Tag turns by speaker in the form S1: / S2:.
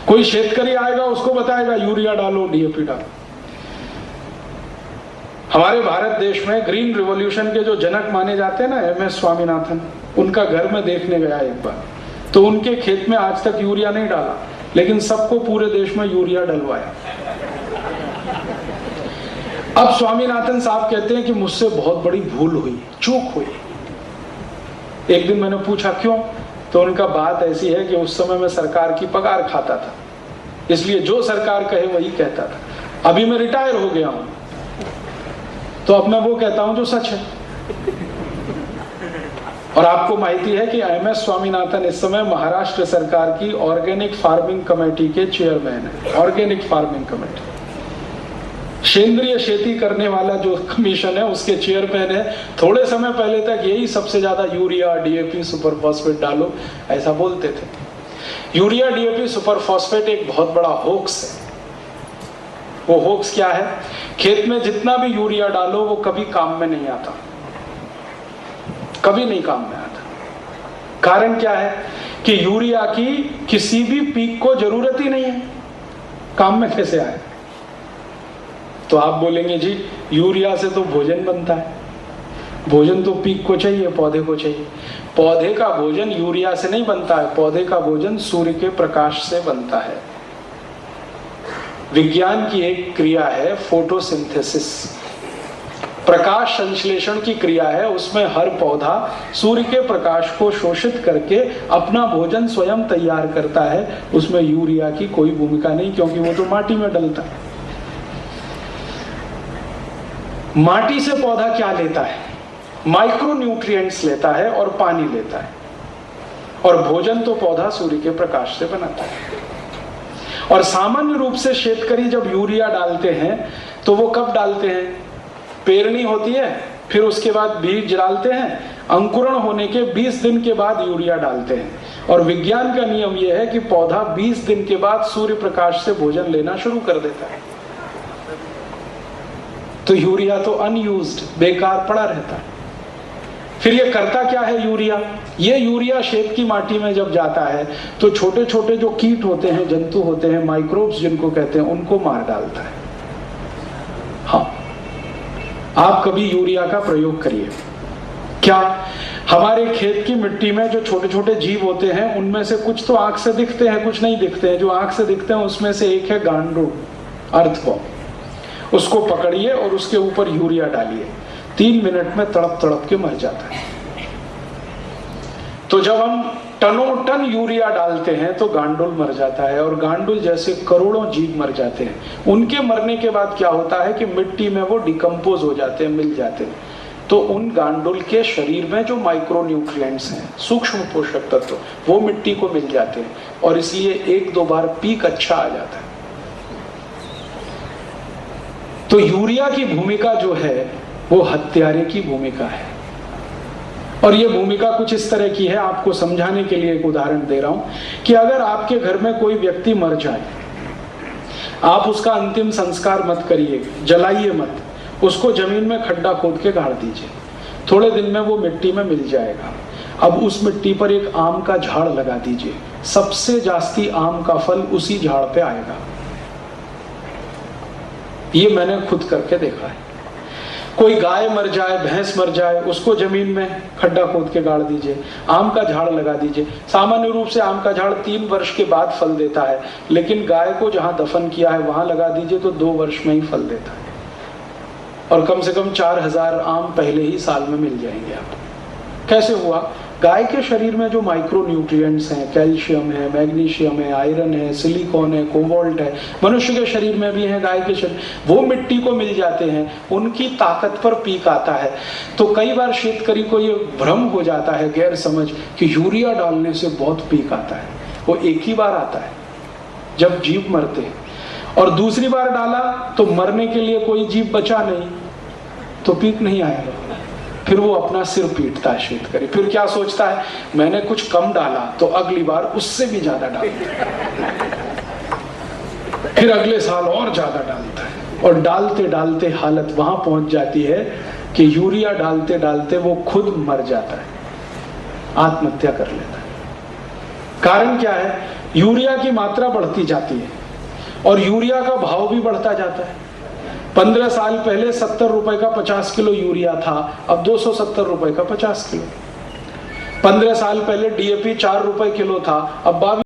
S1: कोई शेतकरी आएगा उसको बताएगा यूरिया डालो, डीएपी डालो। हमारे भारत देश में ग्रीन रिवॉल्यूशन के जो जनक माने जाते हैं ना, एमएस स्वामीनाथन, उनका घर में देखने गया एक बार, तो उनके खेत में आज तक यूरिया नहीं डाला, लेकिन सबको पूरे देश में यूरिया डलवाया। अब स्वामीनाथन साहब कहते हैं कि मुझसे बहुत बड़ी भूल हुई, चूक हुई। एक दिन मैंने पूछा क्यों, तो उनका बात ऐसी है कि उस समय मैं सरकार की पगार खाता था, इसलिए जो सरकार कहे वही कहता था। अभी मैं रिटायर हो गया हूं, तो अब मैं वो कहता हूं जो सच है। और आपको माहिती है कि एमएस स्वामीनाथन इस समय महाराष्ट्र सरकार की ऑर्गेनिक फार्मिंग कमेटी के चेयरमैन है। ऑर्गेनिक फार्मिंग कमेटी, सेंद्रीय खेती करने वाला जो कमीशन है उसके चेयरमैन है। थोड़े समय पहले तक यही सबसे ज्यादा यूरिया, डीएपी, सुपर फॉस्फेट डालो ऐसा बोलते थे। यूरिया, डीएपी, सुपर फॉस्फेट एक बहुत बड़ा होक्स है। वो होक्स क्या है? खेत में जितना भी यूरिया डालो वो कभी काम में नहीं आता, कभी नहीं काम में आता। कारण क्या है कि यूरिया की किसी भी पीक को जरूरत ही नहीं है, काम में कैसे आए? तो आप बोलेंगे जी यूरिया से तो भोजन बनता है, भोजन तो पीक को चाहिए, पौधे को चाहिए। पौधे का भोजन यूरिया से नहीं बनता है, पौधे का भोजन सूर्य के प्रकाश से बनता है। विज्ञान की एक क्रिया है फोटोसिंथेसिस, प्रकाश संश्लेषण की क्रिया है। उसमें हर पौधा सूर्य के प्रकाश को शोषित करके अपना भोजन स्वयं तैयार करता है। उसमें यूरिया की कोई भूमिका नहीं, क्योंकि वो तो माटी में डलता है। माटी से पौधा क्या लेता है? माइक्रो न्यूट्रिएंट्स लेता है और पानी लेता है, और भोजन तो पौधा सूर्य के प्रकाश से बनाता है। और सामान्य रूप से शेतकरी जब यूरिया डालते हैं तो वो कब डालते हैं? पेरनी होती है, फिर उसके बाद बीज डालते हैं, अंकुरण होने के 20 दिन के बाद यूरिया डालते हैं। और विज्ञान का नियम यह है कि पौधा 20 दिन के बाद सूर्य प्रकाश से भोजन लेना शुरू कर देता है। तो यूरिया तो अनयूज्ड, बेकार पड़ा रहता है। फिर ये करता क्या है यूरिया? ये यूरिया खेत की माटी में जब जाता है तो छोटे छोटे जो कीट होते हैं, जंतु होते हैं, माइक्रोब्स जिनको कहते हैं, उनको मार डालता है। हाँ, आप कभी यूरिया का प्रयोग करिए। क्या हमारे खेत की मिट्टी में जो छोटे छोटे जीव होते हैं उनमें से कुछ तो आंख से दिखते हैं, कुछ नहीं दिखते हैं। जो आंख से दिखते हैं उसमें से एक है गांडूल, अर्थवॉर्म। उसको पकड़िए और उसके ऊपर यूरिया डालिए, 3 मिनट में तड़प तड़प के मर जाता है। तो जब हम टनों टन यूरिया डालते हैं तो गांडुल मर जाता है, और गांडुल जैसे करोड़ों जीव मर जाते हैं। उनके मरने के बाद क्या होता है कि मिट्टी में वो डिकम्पोज हो जाते हैं, मिल जाते हैं। तो उन गांडुल के शरीर में जो माइक्रो न्यूट्रिएंट्स हैं, सूक्ष्म पोषक तत्व, वो मिट्टी को मिल जाते हैं, और इसलिए 1-2 बार पीक अच्छा आ जाता है। तो यूरिया की भूमिका जो है वो हत्यारे की भूमिका है। और ये भूमिका कुछ इस तरह की है, आपको समझाने के लिए एक उदाहरण दे रहा हूं कि अगर आपके घर में कोई व्यक्ति मर जाए, आप उसका अंतिम संस्कार मत करिए, जलाइए मत, उसको जमीन में खड्डा खोद के गाड़ दीजिए। थोड़े दिन में वो मिट्टी में मिल जाएगा। अब उस मिट्टी पर एक आम का झाड़ लगा दीजिए, सबसे जास्ती आम का फल उसी झाड़ पे आएगा। ये मैंने खुद करके देखा है। कोई गाय मर जाए, भैंस मर जाए, उसको जमीन में खड्डा खोद के गाड़ दीजिए, आम का झाड़ लगा दीजिए। सामान्य रूप से आम का झाड़ 3 वर्ष के बाद फल देता है, लेकिन गाय को जहां दफन किया है वहां लगा दीजिए तो 2 वर्ष में ही फल देता है, और कम से कम 4000 आम पहले ही साल में मिल जाएंगे आपको। कैसे हुआ? गाय के शरीर में जो माइक्रो न्यूट्रिएंट्स हैं, कैल्शियम है, मैग्नीशियम है, आयरन है, सिलिकॉन है, कोबाल्ट है, मनुष्य के शरीर में भी है, गाय के शरीर, वो मिट्टी को मिल जाते हैं, उनकी ताकत पर पीक आता है। तो कई बार शेतकरी को ये भ्रम हो जाता है, गैर समझ, कि यूरिया डालने से बहुत पीक आता है। वो एक ही बार आता है जब जीव मरते हैं, और दूसरी बार डाला तो मरने के लिए कोई जीव बचा नहीं, तो पीक नहीं आएगा। फिर वो अपना सिर पीटता है शेतकरी। फिर क्या सोचता है, मैंने कुछ कम डाला तो अगली बार उससे भी ज्यादा डालता है, फिर अगले साल और ज्यादा डालता है, और डालते डालते हालत वहां पहुंच जाती है कि यूरिया डालते डालते वो खुद मर जाता है, आत्महत्या कर लेता है। कारण क्या है? यूरिया की मात्रा बढ़ती जाती है और यूरिया का भाव भी बढ़ता जाता है। 15 साल पहले 70 रुपए का 50 किलो यूरिया था, अब 270 रुपए का 50 किलो। 15 साल पहले डीएपी 4 रुपए किलो था, अब 22